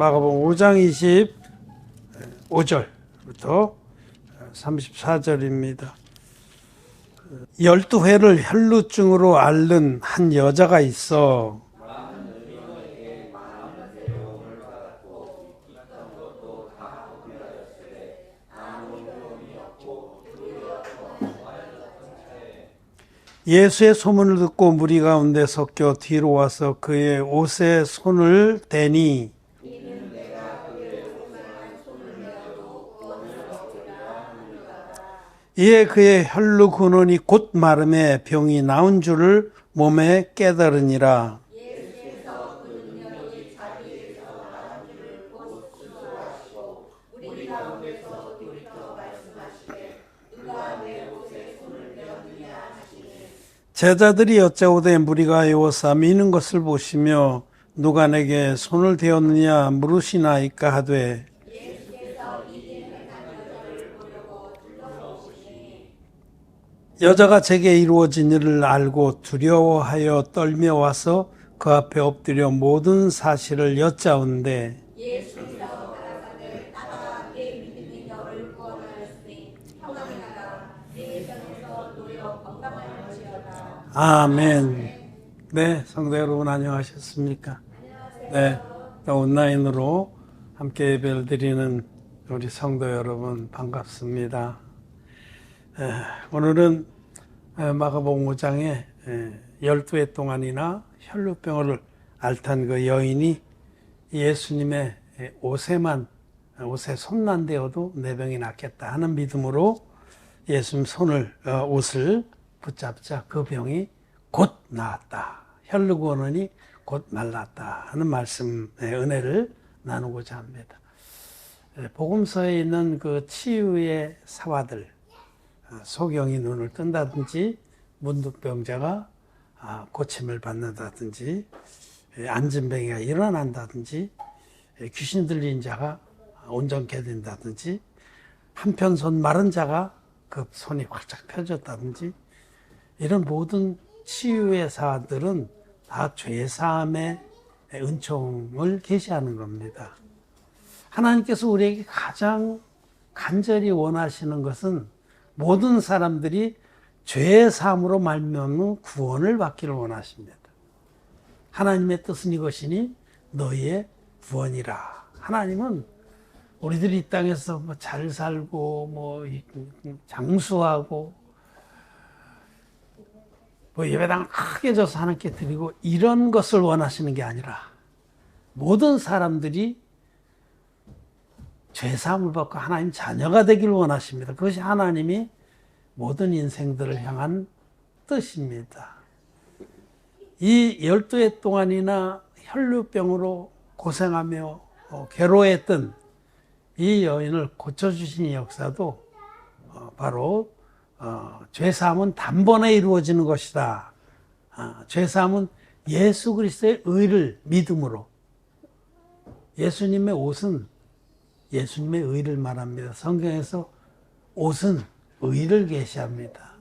마가복음 5장 25절부터 34절입니다. 12회를 혈루증으로 앓는 한 여자가 있어 예수의 소문을 듣고 무리 가운데 섞여 뒤로 와서 그의 옷에 손을 대니 이에 그의 혈루 근원이 곧 마름에 병이 나은 줄을 몸에 깨달으니라. 제자들이 여짜오되 무리가 외워서 미는 것을 보시며 누가 내게 손을 대었느냐 물으시나이까 하되 여자가 제게 이루어진 일을 알고 두려워하여 떨며 와서 그 앞에 엎드려 모든 사실을 여짜온대 아멘. 네, 성도 여러분 안녕하셨습니까? 네, 온라인으로 함께 예배를 드리는 우리 성도 여러분 반갑습니다. 오늘은 마가복음 5장에 12해 동안이나 혈루병을 앓던 그 여인이 예수님의 옷에 손만 대어도 내 병이 낫겠다 하는 믿음으로 예수님 옷을 붙잡자 그 병이 곧 나았다. 혈루 근원이 곧 말랐다 하는 말씀의 은혜를 나누고자 합니다. 복음서에 있는 그 치유의 사화들, 소경이 눈을 뜬다든지 문둥병자가 고침을 받는다든지 안진병이가 일어난다든지 귀신 들린 자가 온전케 된다든지 한편 손 마른 자가 그 손이 활짝 펴졌다든지 이런 모든 치유의 사들은 다 죄사함의 은총을 계시하는 겁니다. 하나님께서 우리에게 가장 간절히 원하시는 것은 모든 사람들이 죄사함으로 말미암은 구원을 받기를 원하십니다. 하나님의 뜻은 이것이니 너희의 구원이라. 하나님은 우리들이 이 땅에서 잘 살고 장수하고 예배당을 크게 져서 하나님께 드리고 이런 것을 원하시는 게 아니라 모든 사람들이 죄사함을 받고 하나님 자녀가 되기를 원하십니다. 그것이 하나님이 모든 인생들을 향한 뜻입니다. 이 12해 동안이나 혈루병으로 고생하며 괴로워했던 이 여인을 고쳐주신 역사도 바로 죄사함은 단번에 이루어지는 것이다. 죄사함은 예수 그리스도의 의를 믿음으로. 예수님의 옷은 예수님의 의를 말합니다. 성경에서 옷은 의를 계시합니다.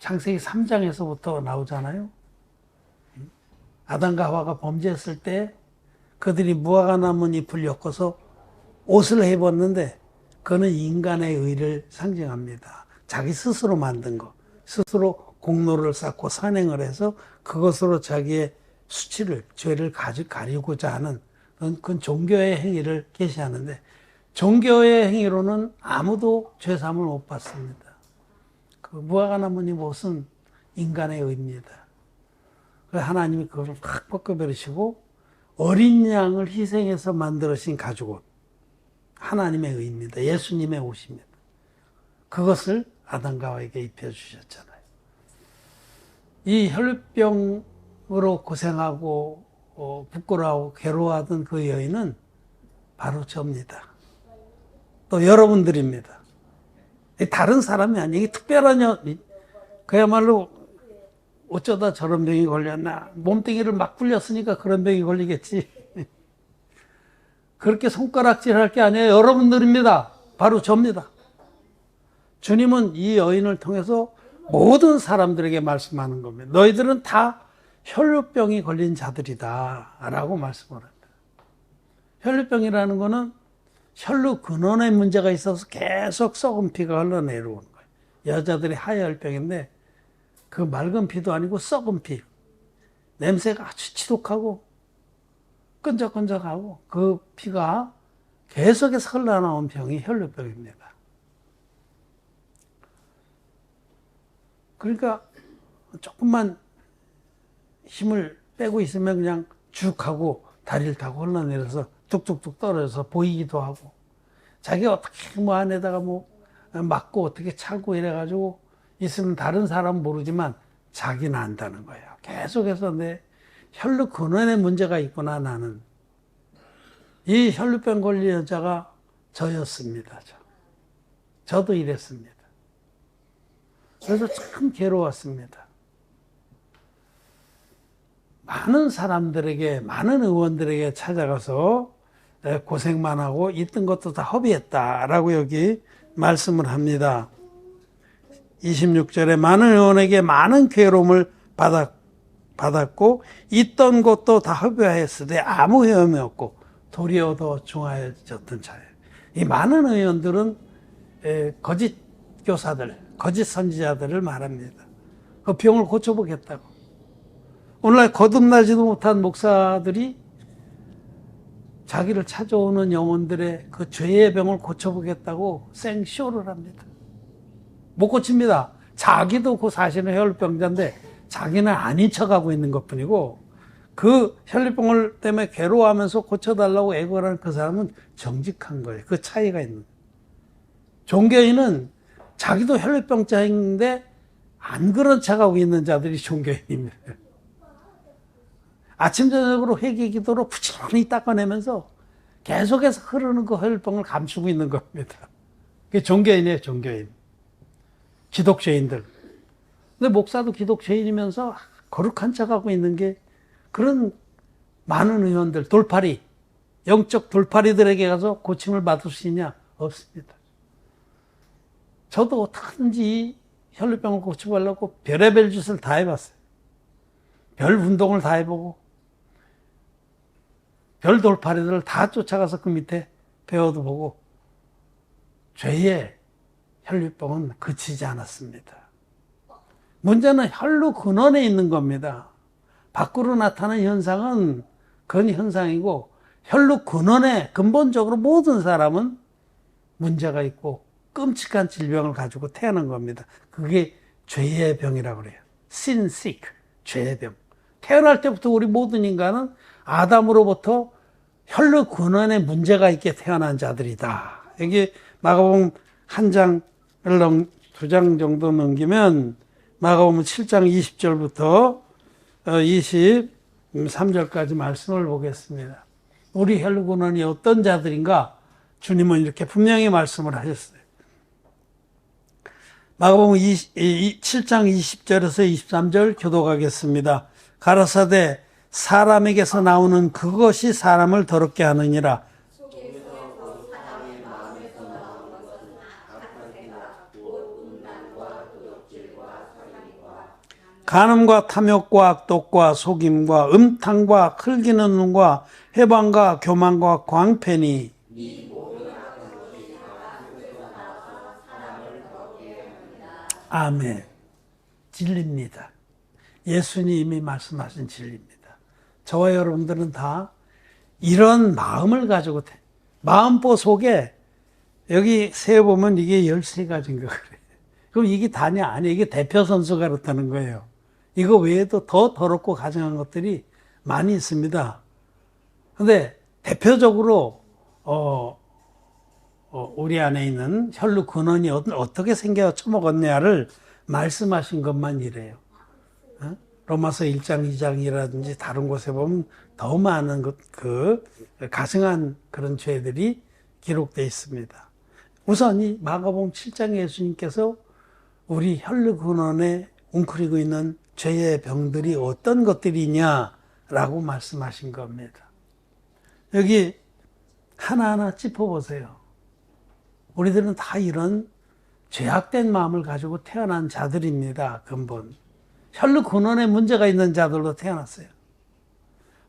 창세기 3장에서부터 나오잖아요. 아담과 하와가 범죄했을 때 그들이 무화과나무 잎을 엮어서 옷을 해봤는데 그거는 인간의 의를 상징합니다. 자기 스스로 만든 거, 스스로 공로를 쌓고 선행을 해서 그것으로 자기의 수치를, 죄를 가리고자 하는 그건 종교의 행위를 계시하는데 종교의 행위로는 아무도 죄사함을 못 받습니다. 그 무화과나무잎 옷은 인간의 의입니다. 그래서 하나님이 그걸 확 벗겨버리시고 어린 양을 희생해서 만들어진 가죽옷, 하나님의 의입니다. 예수님의 옷입니다. 그것을 아담과 하와에게 입혀주셨잖아요. 이 혈루병으로 고생하고 부끄러워하고 괴로워하던 그 여인은 바로 저입니다. 또 여러분들입니다. 다른 사람이 아니에요. 특별한 여인. 그야말로 어쩌다 저런 병이 걸렸나. 몸뚱이를 막 굴렸으니까 그런 병이 걸리겠지. 그렇게 손가락질할 게 아니에요. 여러분들입니다. 바로 저입니다. 주님은 이 여인을 통해서 모든 사람들에게 말씀하는 겁니다. 너희들은 다 혈루병이 걸린 자들이다 라고 말씀을 합니다. 혈루병이라는 거는 혈루 근원에 문제가 있어서 계속 썩은 피가 흘러내려오는 거예요. 여자들이 하혈병인데 그 맑은 피도 아니고 썩은 피. 냄새가 아주 지독하고 끈적끈적하고 그 피가 계속해서 흘러나온 병이 혈루병입니다. 그러니까 조금만 힘을 빼고 있으면 그냥 쭉 하고 다리를 타고 흘러내려서 뚝뚝뚝 떨어져서 보이기도 하고 자기가 어떻게 뭐 안에다가 뭐 막고 어떻게 차고 이래가지고 있으면 다른 사람은 모르지만 자기는 안다는 거예요. 계속해서 내 혈루 근원에 문제가 있구나 나는. 이 혈루병 걸린 여자가 저였습니다. 저도 이랬습니다. 그래서 참 괴로웠습니다. 많은 사람들에게, 많은 의원들에게 찾아가서 고생만 하고 있던 것도 다 허비했다라고 여기 말씀을 합니다. 26절에 많은 의원에게 많은 괴로움을 받았고 있던 것도 다 허비하였으되 아무 헤엄이 없고 도리어 더 중하여졌던 차예요. 이 많은 의원들은 거짓 교사들, 거짓 선지자들을 말합니다. 그 병을 고쳐보겠다고. 오늘날 거듭나지도 못한 목사들이 자기를 찾아오는 영혼들의 그 죄의 병을 고쳐보겠다고 생쇼를 합니다. 못 고칩니다. 자기도 그 사실은 혈루병자인데 자기는 아닌 척하고 있는 것뿐이고 그 혈루병을 때문에 괴로워하면서 고쳐달라고 애걸 하는 그 사람은 정직한 거예요. 그 차이가 있는 거예요. 종교인은 자기도 혈루병자인데 안 그런 척하고 있는 자들이 종교인입니다. 아침 저녁으로 회개 기도로 부지런히 닦아내면서 계속해서 흐르는 그 혈병을 감추고 있는 겁니다. 그게 종교인이에요, 종교인. 기독교인들. 근데 목사도 기독교인이면서 거룩한 척하고 있는 게 그런 많은 의원들, 돌팔이, 영적 돌팔이들에게 가서 고침을 받을 수 있냐? 없습니다. 저도 어떻게든지 혈루병을 고쳐보려고 별의별 짓을 다 해봤어요. 별 운동을 다 해보고 별 돌팔이들을 다 쫓아가서 그 밑에 배워도 보고 죄의 혈루병은 그치지 않았습니다. 문제는 혈루 근원에 있는 겁니다. 밖으로 나타나는 현상은 그건 현상이고 혈루 근원에 근본적으로 모든 사람은 문제가 있고 끔찍한 질병을 가지고 태어난 겁니다. 그게 죄의 병이라고 그래요. sin sick, 죄의 병. 태어날 때부터 우리 모든 인간은 아담으로부터 혈루 근원에 문제가 있게 태어난 자들이다. 여기 마가복음 한 장을 두 장 정도 넘기면 마가복음 7장 20절부터 23절까지 말씀을 보겠습니다. 우리 혈루 근원이 어떤 자들인가 주님은 이렇게 분명히 말씀을 하셨어요. 마가복음 7장 20절에서 23절 교독하겠습니다. 가라사대 사람에게서 나오는 그것이 사람을 더럽게 하느니라. 간음과 탐욕과 악독과 속임과 음탕과 흘기는 눈과 해방과 교만과 광패니 아멘. 진리입니다. 예수님이 말씀하신 진리입니다. 저와 여러분들은 다 이런 마음을 가지고 마음보 속에 여기 세어보면 이게 13가지인가 그래요. 그럼 이게 다냐? 아니, 이게 대표 선수가 그렇다는 거예요. 이거 외에도 더 더럽고 가증한 것들이 많이 있습니다. 근데 대표적으로 우리 안에 있는 혈루 근원이 어떻게 생겨 처먹었냐를 말씀하신 것만 이래요. 로마서 1장, 2장이라든지 다른 곳에 보면 더 많은 그 가증한 그런 죄들이 기록되어 있습니다. 우선 이 마가복음 7장에 예수님께서 우리 혈루 근원에 웅크리고 있는 죄의 병들이 어떤 것들이냐라고 말씀하신 겁니다. 여기 하나하나 짚어보세요. 우리들은 다 이런 죄악된 마음을 가지고 태어난 자들입니다. 근본. 혈루 근원에 문제가 있는 자들로 태어났어요.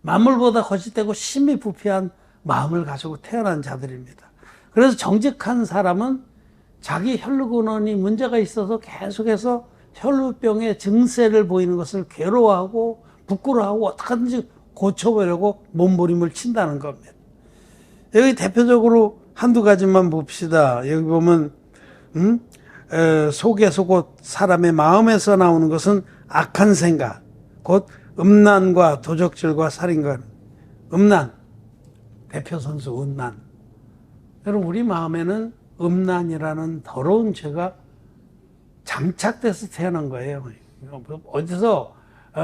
만물보다 거짓되고 심히 부패한 마음을 가지고 태어난 자들입니다. 그래서 정직한 사람은 자기 혈루근원이 문제가 있어서 계속해서 혈루병의 증세를 보이는 것을 괴로워하고 부끄러워하고 어떻게든지 고쳐보려고 몸부림을 친다는 겁니다. 여기 대표적으로 한두 가지만 봅시다. 여기 보면 속에서 곧 사람의 마음에서 나오는 것은 악한 생각, 곧 음란과 도적질과 살인과 음란, 대표 선수 음란. 여러분 우리 마음에는 음란이라는 더러운 죄가 장착돼서 태어난 거예요. 어디서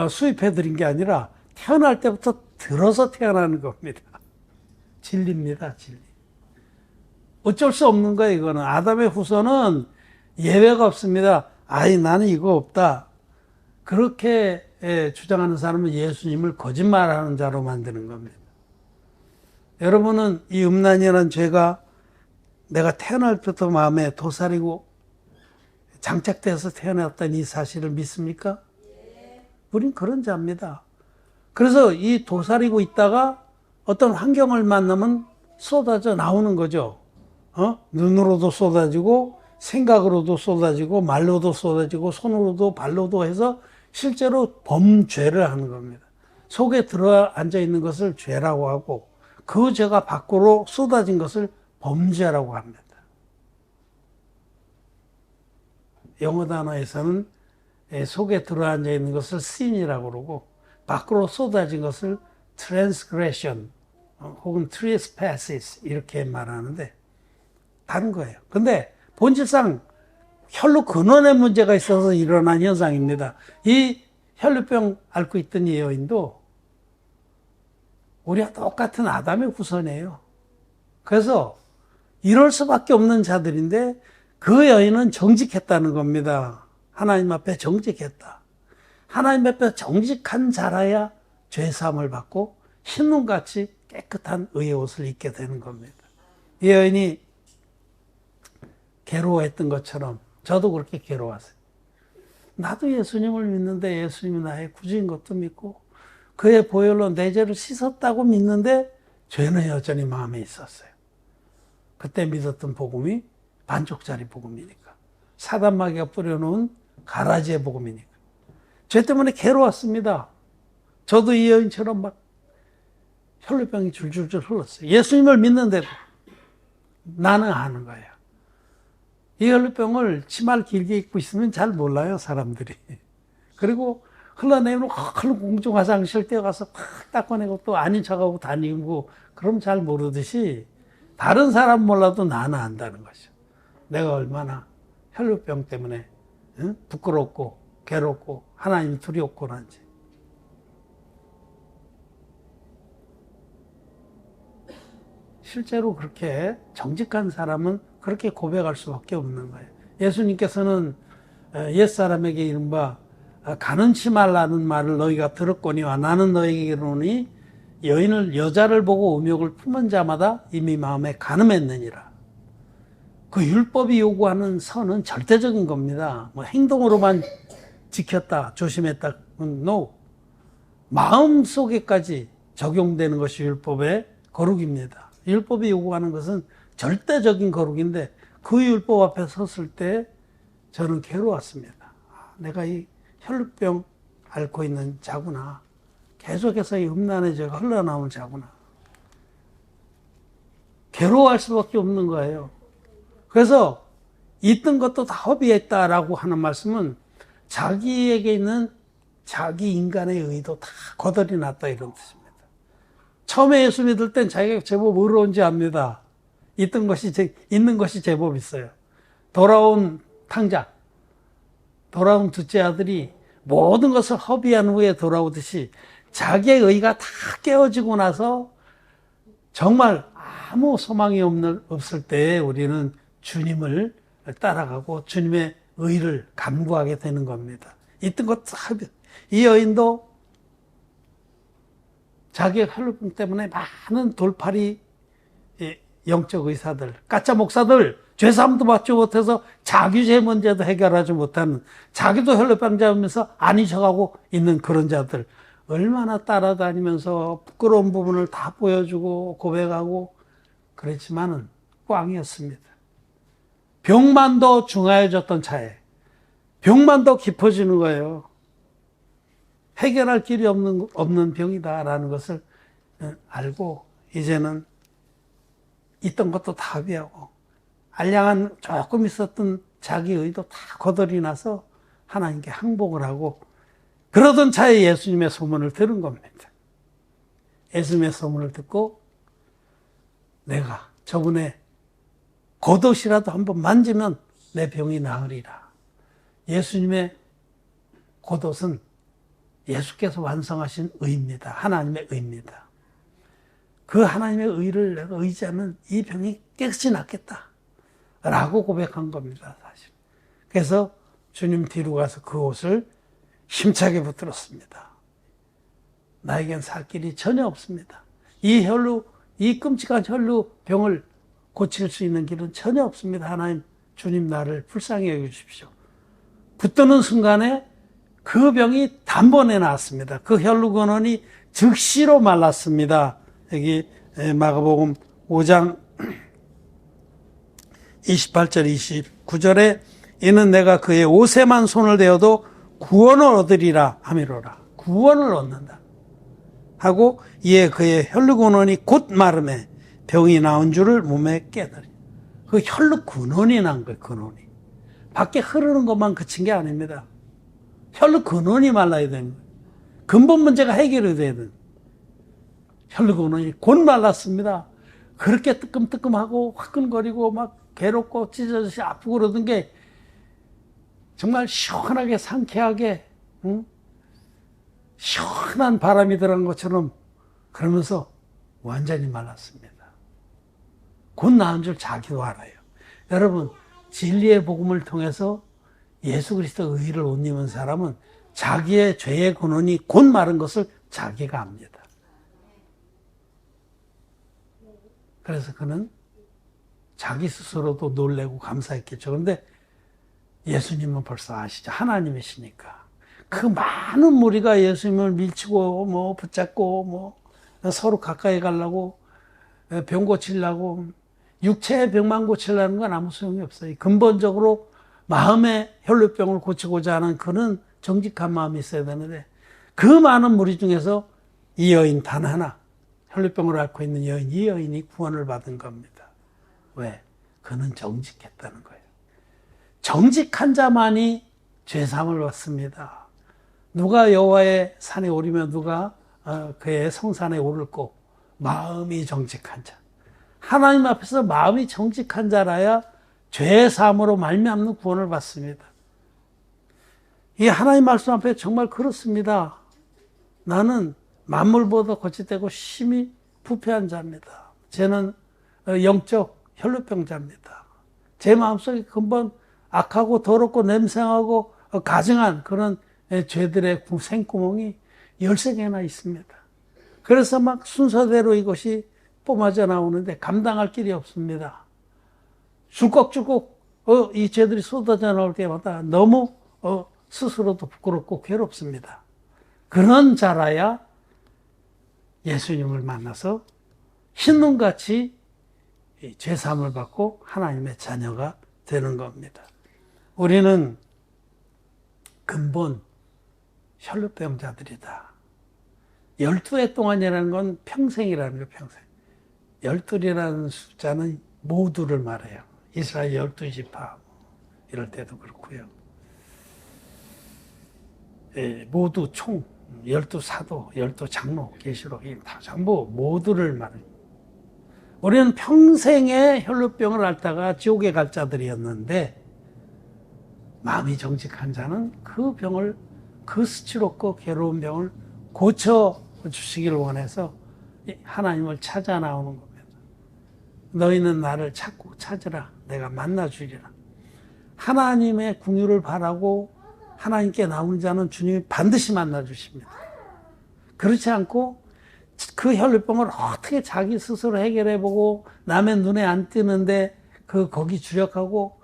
수입해 드린 게 아니라 태어날 때부터 들어서 태어나는 겁니다. 진리입니다, 진리. 어쩔 수 없는 거예요, 이거는. 아담의 후손은 예외가 없습니다. 아이, 나는 이거 없다. 그렇게 주장하는 사람은 예수님을 거짓말하는 자로 만드는 겁니다. 여러분은 이 음란이라는 죄가 내가 태어날 때부터 마음에 도사리고 장착돼서 태어났다는 이 사실을 믿습니까? 우린 그런 자입니다. 그래서 이 도사리고 있다가 어떤 환경을 만나면 쏟아져 나오는 거죠. 눈으로도 쏟아지고 생각으로도 쏟아지고 말로도 쏟아지고 손으로도 발로도 해서 실제로 범죄를 하는 겁니다. 속에 들어앉아 있는 것을 죄라고 하고 그 죄가 밖으로 쏟아진 것을 범죄라고 합니다. 영어 단어에서는 속에 들어앉아 있는 것을 sin이라고 그러고 밖으로 쏟아진 것을 transgression 혹은 trespasses 이렇게 말하는데 다른 거예요. 근데 본질상 혈루 근원에 문제가 있어서 일어난 현상입니다. 이 혈루병 앓고 있던 이 여인도 우리와 똑같은 아담의 후손이에요. 그래서 이럴 수밖에 없는 자들인데 그 여인은 정직했다는 겁니다. 하나님 앞에 정직했다. 하나님 앞에 정직한 자라야 죄사함을 받고 흰눈같이 깨끗한 의의 옷을 입게 되는 겁니다. 이 여인이 괴로워했던 것처럼 저도 그렇게 괴로웠어요. 나도 예수님을 믿는데 예수님이 나의 구주인 것도 믿고 그의 보혈로 내 죄를 씻었다고 믿는데 죄는 여전히 마음에 있었어요. 그때 믿었던 복음이 반쪽짜리 복음이니까. 사단마귀가 뿌려놓은 가라지의 복음이니까. 죄 때문에 괴로웠습니다. 저도 이 여인처럼 막 혈루병이 줄줄줄 흘렀어요. 예수님을 믿는데도 나는 아는 거예요. 이 혈루병을 치마를 길게 입고 있으면 잘 몰라요, 사람들이. 그리고 흘러내리면 공중 화장실 뛰어가서 팍 닦아내고 또 아닌 척하고 다니고 그럼 잘 모르듯이 다른 사람 몰라도 나는 안다는 거죠. 내가 얼마나 혈루병 때문에 부끄럽고 괴롭고 하나님 두렵고 난지. 실제로 그렇게 정직한 사람은 그렇게 고백할 수밖에 없는 거예요. 예수님께서는 옛사람에게 이른바 가는치 말라는 말을 너희가 들었거니와 나는 너희에게 이르노니 여자를 보고 음욕을 품은 자마다 이미 마음에 간음했느니라. 그 율법이 요구하는 선은 절대적인 겁니다. 뭐 행동으로만 지켰다, 조심했다, no. 마음 속에까지 적용되는 것이 율법의 거룩입니다. 율법이 요구하는 것은 절대적인 거룩인데 그 율법 앞에 섰을 때 저는 괴로웠습니다. 내가 이 혈루병 앓고 있는 자구나. 계속해서 이 음란의 죄가 흘러나오는 자구나. 괴로워할 수밖에 없는 거예요. 그래서 있던 것도 다 허비했다라고 하는 말씀은 자기에게 있는 자기 인간의 의도 다 거덜이 놨다 이런 뜻입니다. 처음에 예수 믿을 땐 자기가 제법 의로운지 압니다. 있는 것이 제법 있어요. 돌아온 탕자, 돌아온 둘째 아들이 모든 것을 허비한 후에 돌아오듯이 자기의 의가 다 깨어지고 나서 정말 아무 소망이 없을 때 우리는 주님을 따라가고 주님의 의를 간구하게 되는 겁니다. 있던 것 다 이 여인도 자기의 혈루병 때문에 많은 돌팔이 영적 의사들, 가짜 목사들, 죄사함도 받지 못해서 자기 죄 문제도 해결하지 못하는 자기도 혈루병자면서 아니셔가고 있는 그런 자들 얼마나 따라다니면서 부끄러운 부분을 다 보여주고 고백하고 그랬지만은 꽝이었습니다. 병만 더 중하여졌던 차에 병만 더 깊어지는 거예요. 해결할 길이 없는 병이다라는 것을 알고 이제는 있던 것도 다 합의하고 알량한 조금 있었던 자기 의도 다 거덜이 나서 하나님께 항복을 하고 그러던 차에 예수님의 소문을 들은 겁니다. 예수님의 소문을 듣고 내가 저분의 겉옷이라도 한번 만지면 내 병이 나으리라. 예수님의 겉옷은 예수께서 완성하신 의입니다. 하나님의 의입니다. 그 하나님의 의를 내가 의지하면 이 병이 깨끗이 낫겠다 라고 고백한 겁니다. 사실. 그래서 주님 뒤로 가서 그 옷을 힘차게 붙들었습니다. 나에겐 살 길이 전혀 없습니다. 이 끔찍한 혈루 병을 고칠 수 있는 길은 전혀 없습니다. 하나님, 주님 나를 불쌍히 여겨주십시오. 붙드는 순간에 그 병이 단번에 나았습니다. 그 혈루 근원이 즉시로 말랐습니다. 여기 마가복음 5장 28절 29절에 이는 내가 그의 옷에만 손을 대어도 구원을 얻으리라 하미로라. 구원을 얻는다 하고 이에 그의 혈루 근원이 곧 마름에 병이 나온 줄을 몸에 깨달으니. 그 혈루 근원이 난 거예요. 근원이 밖에 흐르는 것만 그친 게 아닙니다. 혈루 근원이 말라야 되는 거예요. 근본 문제가 해결이 돼야 되는 거예요. 혈루 근원이 곧 말랐습니다. 그렇게 뜨끔뜨끔하고 화끈거리고 막 괴롭고 찢어져서 아프고 그러던 게 정말 시원하게 상쾌하게 시원한 바람이 들어간 것처럼 그러면서 완전히 말랐습니다. 곧 나은 줄 자기도 알아요. 여러분, 진리의 복음을 통해서 예수 그리스도 의를 못 입은 사람은 자기의 죄의 근원이 곧 마른 것을 자기가 압니다. 그래서 그는 자기 스스로도 놀래고 감사했겠죠. 그런데 예수님은 벌써 아시죠. 하나님이시니까. 그 많은 무리가 예수님을 밀치고 뭐 붙잡고 뭐 서로 가까이 가려고 병 고치려고 육체의 병만 고치려는 건 아무 소용이 없어요. 근본적으로 마음의 혈루병을 고치고자 하는 그는 정직한 마음이 있어야 되는데 그 많은 무리 중에서 이 여인 단 하나 혈루병을 앓고 있는 여인, 이 여인이 구원을 받은 겁니다. 왜? 그는 정직했다는 거예요. 정직한 자만이 죄사함을 받습니다. 누가 여호와의 산에 오르며 누가 그의 성산에 오를고 마음이 정직한 자. 하나님 앞에서 마음이 정직한 자라야 죄사함으로 말미암는 구원을 받습니다. 이 하나님 말씀 앞에 정말 그렇습니다. 나는 만물보다 거짓되고 심히 부패한 자입니다. 저는 영적 혈루병자입니다. 제 마음속에 근본 악하고 더럽고 냄새하고 가증한 그런 죄들의 생구멍이 13개나 있습니다. 그래서 막 순서대로 이것이 뿜어져 나오는데 감당할 길이 없습니다. 줄꺽줄꺽 이 죄들이 쏟아져 나올 때마다 너무 스스로도 부끄럽고 괴롭습니다. 그런 자라야 예수님을 만나서 흰눈같이 죄사함을 받고 하나님의 자녀가 되는 겁니다. 우리는 근본 혈루병자들이다. 12해 동안이라는 건 평생이라는 거예요. 평생. 12이라는 숫자는 모두를 말해요. 이스라엘 12지파 이럴 때도 그렇고요. 모두 총 12사도, 12장로, 계시록 다 전부 모두를 말해요. 우리는 평생의 혈루병을 앓다가 지옥에 갈 자들이었는데 마음이 정직한 자는 그 병을, 그 수치롭고 괴로운 병을 고쳐주시기를 원해서 하나님을 찾아 나오는 겁니다. 너희는 나를 찾고 찾으라. 내가 만나주리라. 하나님의 긍휼을 바라고 하나님께 나오는 자는 주님이 반드시 만나주십니다. 그렇지 않고 그 혈루병을 어떻게 자기 스스로 해결해보고 남의 눈에 안 띄는데 거기 주력하고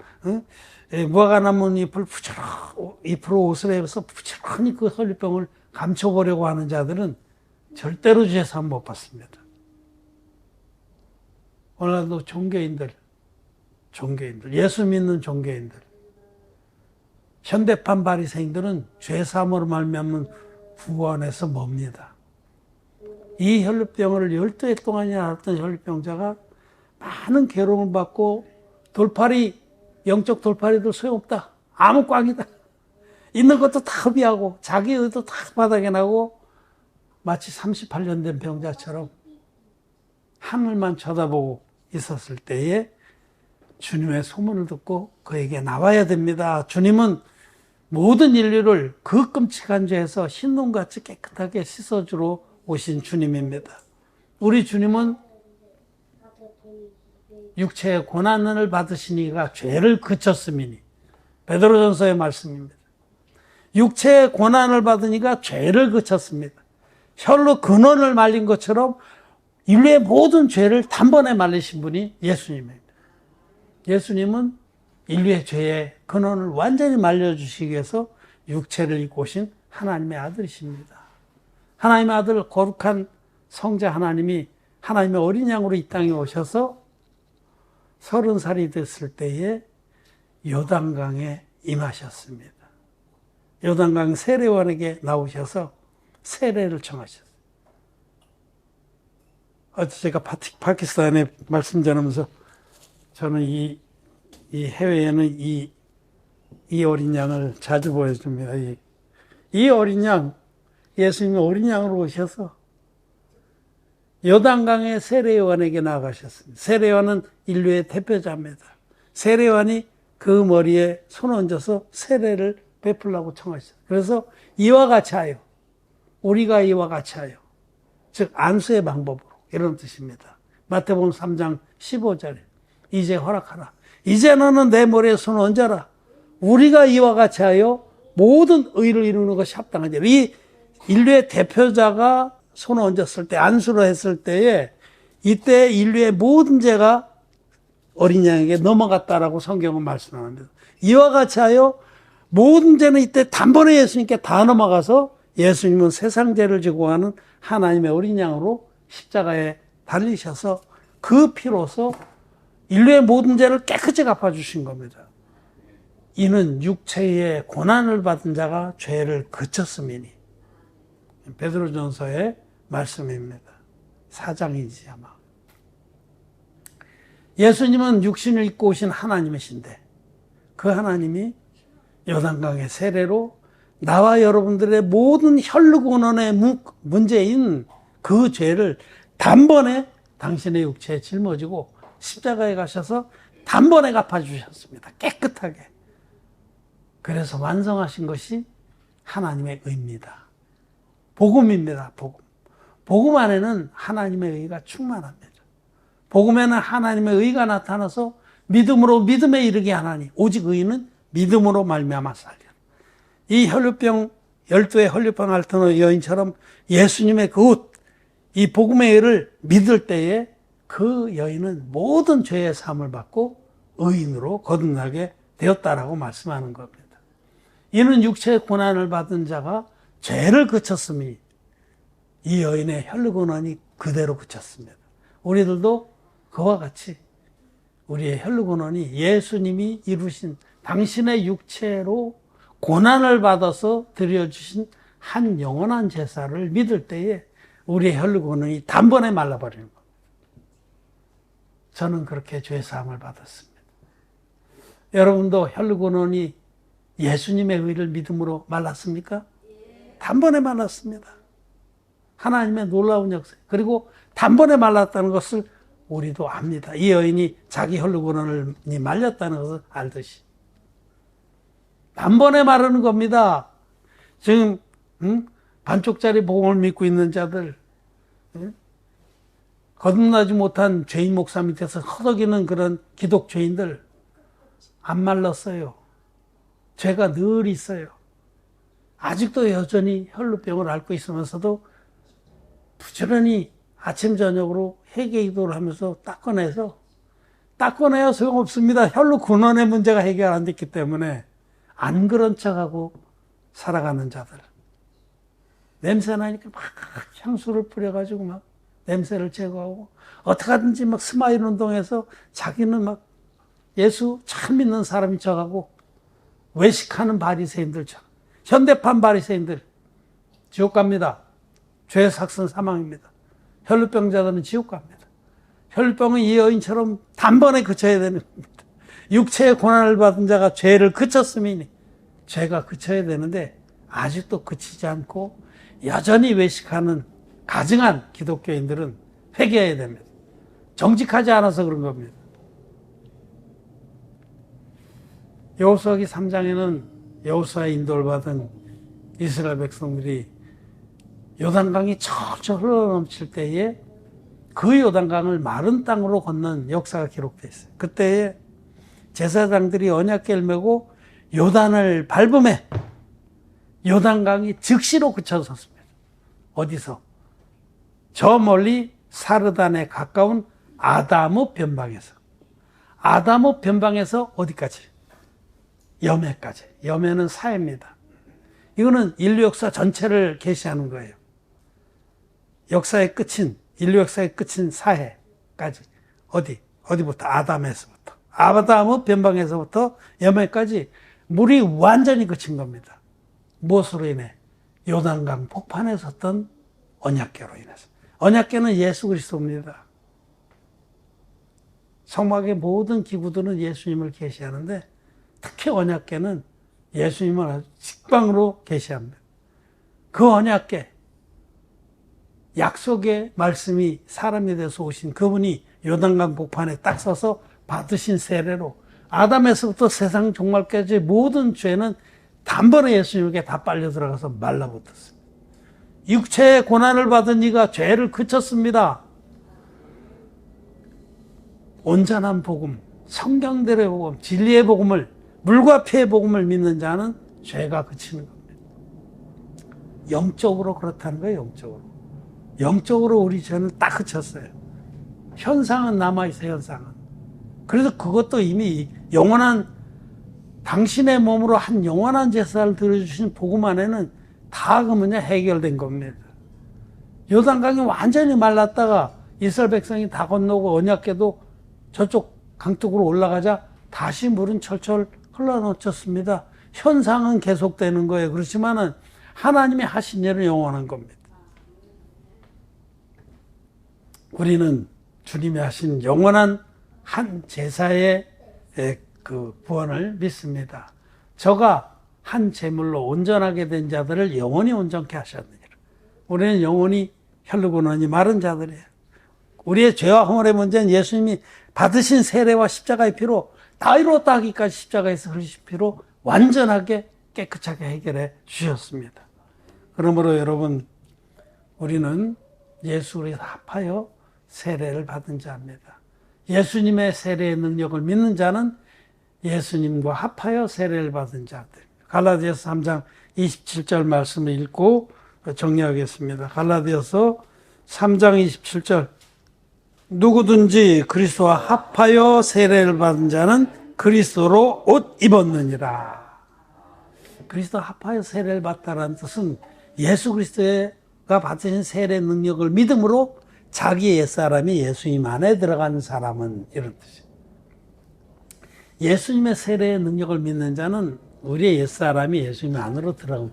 무화과나무 잎을 잎으로 옷을 해서 부지런히 그 혈류병을 감춰보려고 하는 자들은 절대로 주의 사함 못 받습니다. 오늘도 종교인들, 예수 믿는 종교인들, 현대판 바리새인들은 죄 사함으로 말미암은 구원에서 멉니다. 이 혈류병을 12해 동안이나 앓았던 혈류병자가 많은 괴로움을 받고 영적 돌팔이도 소용없다. 아무 꽝이다. 있는 것도 다 허비하고 자기 의도 다 바닥에 나고 마치 38년 된 병자처럼 하늘만 쳐다보고 있었을 때에 주님의 소문을 듣고 그에게 나와야 됩니다. 주님은 모든 인류를 그 끔찍한 죄에서 흰눈같이 깨끗하게 씻어주러 오신 주님입니다. 우리 주님은 육체의 고난을 받으시니가 죄를 그쳤음이니, 베드로전서의 말씀입니다. 육체의 고난을 받으니까 죄를 그쳤습니다. 혈로 근원을 말린 것처럼 인류의 모든 죄를 단번에 말리신 분이 예수님입니다. 예수님은 인류의 죄의 근원을 완전히 말려주시기 위해서 육체를 입고 오신 하나님의 아들이십니다. 하나님의 아들 거룩한 성자 하나님이 하나님의 어린 양으로 이 땅에 오셔서 30살이 됐을 때에 요단강에 임하셨습니다. 요단강 세례원에게 나오셔서 세례를 청하셨어요. 어제 제가 파키스탄에 말씀 전하면서 저는 이 해외에는 이 어린 양을 자주 보여줍니다. 이 어린 양, 예수님이 어린 양으로 오셔서 요단강의 세례요한에게 나아가셨습니다. 세례요한은 인류의 대표자입니다. 세례요한이 그 머리에 손 얹어서 세례를 베풀라고 청하셨어요. 그래서 이와 같이 하여, 우리가 이와 같이 하여, 즉 안수의 방법으로, 이런 뜻입니다. 마태복음 3장 15절에 이제 허락하라. 이제 너는 내 머리에 손을 얹어라. 우리가 이와 같이 하여 모든 의를 이루는 것이 합당하지. 이 인류의 대표자가 손을 얹었을 때, 안수를 했을 때에 이때 인류의 모든 죄가 어린 양에게 넘어갔다라고 성경은 말씀합니다. 이와 같이 하여 모든 죄는 이때 단번에 예수님께 다 넘어가서 예수님은 세상 죄를 지고 가는 하나님의 어린 양으로 십자가에 달리셔서 그 피로서 인류의 모든 죄를 깨끗이 갚아주신 겁니다. 이는 육체의 고난을 받은 자가 죄를 그쳤음이니. 베드로전서의 말씀입니다. 4장이지 아마. 예수님은 육신을 입고 오신 하나님이신데 그 하나님이 요단강의 세례로 나와 여러분들의 모든 혈루근원의 문제인 그 죄를 단번에 당신의 육체에 짊어지고 십자가에 가셔서 단번에 갚아주셨습니다. 깨끗하게. 그래서 완성하신 것이 하나님의 의입니다. 복음입니다. 복음 안에는 하나님의 의가 충만합니다. 복음에는 하나님의 의가 나타나서 믿음으로 믿음에 이르게 하나니 오직 의인은 믿음으로 말미암아 살리라. 이 혈류병 12의 혈류병 앓던 여인처럼 예수님의 그 옷, 이 복음의 의를 믿을 때에 그 여인은 모든 죄의 사함을 받고 의인으로 거듭나게 되었다라고 말씀하는 겁니다. 이는 육체의 고난을 받은 자가 죄를 그쳤으니 이 여인의 혈루근원이 그대로 그쳤습니다. 우리들도 그와 같이 우리의 혈루근원이 예수님이 이루신 당신의 육체로 고난을 받아서 드려주신 한 영원한 제사를 믿을 때에 우리의 혈루근원이 단번에 말라버리는 겁니다. 저는 그렇게 죄사함을 받았습니다. 여러분도 혈루근원이 예수님의 의를 믿음으로 말랐습니까? 단번에 말랐습니다. 하나님의 놀라운 역사. 그리고 단번에 말랐다는 것을 우리도 압니다. 이 여인이 자기 혈루근원이 말렸다는 것을 알듯이. 단번에 마르는 겁니다. 지금 반쪽짜리 복음을 믿고 있는 자들, 거듭나지 못한 죄인 목사 밑에서 허덕이는 그런 기독교인들 안 말랐어요. 죄가 늘 있어요. 아직도 여전히 혈루병을 앓고 있으면서도 부지런히 아침 저녁으로 회개 기도를 하면서 닦아내서 닦아내야 소용없습니다. 혈루 근원의 문제가 해결 안 됐기 때문에 안 그런 척하고 살아가는 자들. 냄새 나니까 막 향수를 뿌려가지고 막 냄새를 제거하고 어떻게 하든지 막 스마일 운동해서 자기는 막 예수 참 믿는 사람인 척하고 외식하는 바리새인들처럼 현대판 바리새인들 지옥 갑니다. 죄 삭선 사망입니다. 혈루병자들은 지옥 갑니다. 혈루병은 이 여인처럼 단번에 그쳐야 되는 겁니다. 육체의 고난을 받은 자가 죄를 그쳤음이니 죄가 그쳐야 되는데 아직도 그치지 않고 여전히 외식하는 가증한 기독교인들은 회개해야 됩니다. 정직하지 않아서 그런 겁니다. 여호수아기 3장에는 여호수아의 인도를 받은 이스라엘 백성들이 요단강이 철철 흘러넘칠 때에 그 요단강을 마른 땅으로 건넌 역사가 기록되어 있어요. 그때에 제사장들이 언약궤를 메고 요단을 밟음에 요단강이 즉시로 그쳐섰습니다. 어디서? 저 멀리 사르단에 가까운 아다무 변방에서. 아다무 변방에서 어디까지? 여매까지. 여매는 사해입니다. 이거는 인류 역사 전체를 계시하는 거예요. 역사의 끝인, 인류 역사의 끝인 사해까지. 어디부터? 아담에서부터. 아다무 변방에서부터 여매까지 물이 완전히 그친 겁니다. 무엇으로 인해? 요단강 폭판에 섰던 언약궤로 인해서. 언약궤는 예수 그리스도입니다. 성막의 모든 기구들은 예수님을 계시하는데 특히 언약궤는 예수님을 아주 직방으로 계시합니다. 그 언약궤, 약속의 말씀이 사람이 돼서 오신 그분이 요단강 폭판에 딱 서서 받으신 세례로 아담에서부터 세상 종말까지 모든 죄는 단번에 예수님에게 다 빨려 들어가서 말라붙었습니다. 육체의 고난을 받은 이가 죄를 그쳤습니다. 온전한 복음, 성경대로의 복음, 진리의 복음을, 물과 피의 복음을 믿는 자는 죄가 그치는 겁니다. 영적으로 그렇다는 거예요, 영적으로. 영적으로 우리 죄는 딱 그쳤어요. 현상은 남아있어요, 현상은. 그래서 그것도 이미 영원한, 당신의 몸으로 한 영원한 제사를 드려주신 복음 안에는 다 해결된 겁니다. 요단강이 완전히 말랐다가 이스라엘 백성이 다 건너고 언약궤도 저쪽 강둑으로 올라가자 다시 물은 철철 흘러넘쳤습니다. 현상은 계속되는 거예요. 그렇지만은 하나님이 하신 일은 영원한 겁니다. 우리는 주님이 하신 영원한 한 제사의 그 구원을 믿습니다. 저가 한 제물로 온전하게 된 자들을 영원히 온전케 하셨느니라. 우리는 영원히 혈루근원이 마른 자들이에요. 우리의 죄와 허물의 문제는 예수님이 받으신 세례와 십자가의 피로 다 이루었다 하기까지 십자가에서 흘리신 피로 완전하게 깨끗하게 해결해 주셨습니다. 그러므로 여러분, 우리는 예수 그리스도 합하여 세례를 받은 자입니다. 예수님의 세례의 능력을 믿는 자는 예수님과 합하여 세례를 받은 자들. 갈라디아서 3장 27절 말씀을 읽고 정리하겠습니다. 갈라디아서 3장 27절. 누구든지 그리스도와 합하여 세례를 받은 자는 그리스도로 옷 입었느니라. 그리스도와 합하여 세례를 받다라는 뜻은 예수 그리스도가 받으신 세례 능력을 믿음으로 자기 옛사람이 예수님 안에 들어간 사람은, 이런 뜻이에요. 예수님의 세례의 능력을 믿는 자는 우리의 옛사람이 예수님 안으로 들어간,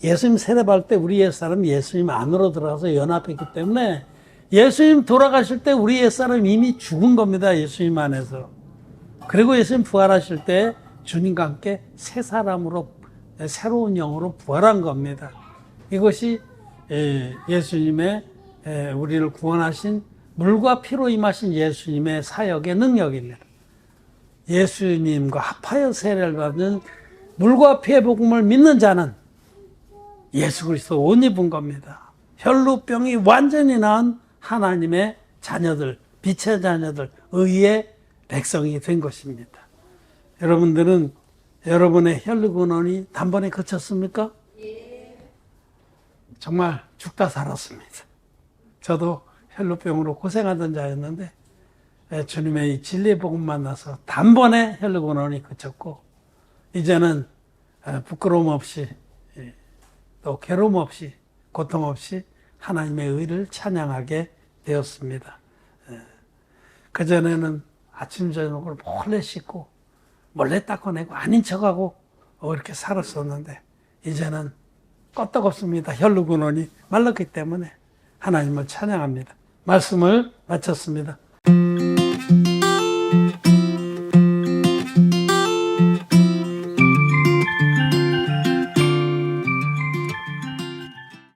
예수님 세례받을 때 우리 옛사람이 예수님 안으로 들어가서 연합했기 때문에 예수님 돌아가실 때 우리 옛사람이 이미 죽은 겁니다. 예수님 안에서. 그리고 예수님 부활하실 때 주님과 함께 새 사람으로, 새로운 영으로 부활한 겁니다. 이것이 예수님의 우리를 구원하신 물과 피로 임하신 예수님의 사역의 능력입니다. 예수님과 합하여 세례를 받은 물과 피의 복음을 믿는 자는 예수 그리스도 옷 입은 겁니다. 혈루병이 완전히 나은 하나님의 자녀들, 빛의 자녀들, 의의 백성이 된 것입니다. 여러분들은 여러분의 혈루근원이 단번에 그쳤습니까? 정말 죽다 살았습니다. 저도 혈루병으로 고생하던 자였는데 주님의 이 진리의 복음 만나서 단번에 혈루근원이 그쳤고 이제는 부끄러움 없이 또 괴로움 없이 고통 없이 하나님의 의를 찬양하게 되었습니다. 그전에는 아침 저녁을 몰래 씻고 몰래 닦아내고 아닌 척하고 이렇게 살았었는데 이제는 껐떡없습니다. 혈루근원이 말랐기 때문에 하나님을 찬양합니다. 말씀을 마쳤습니다.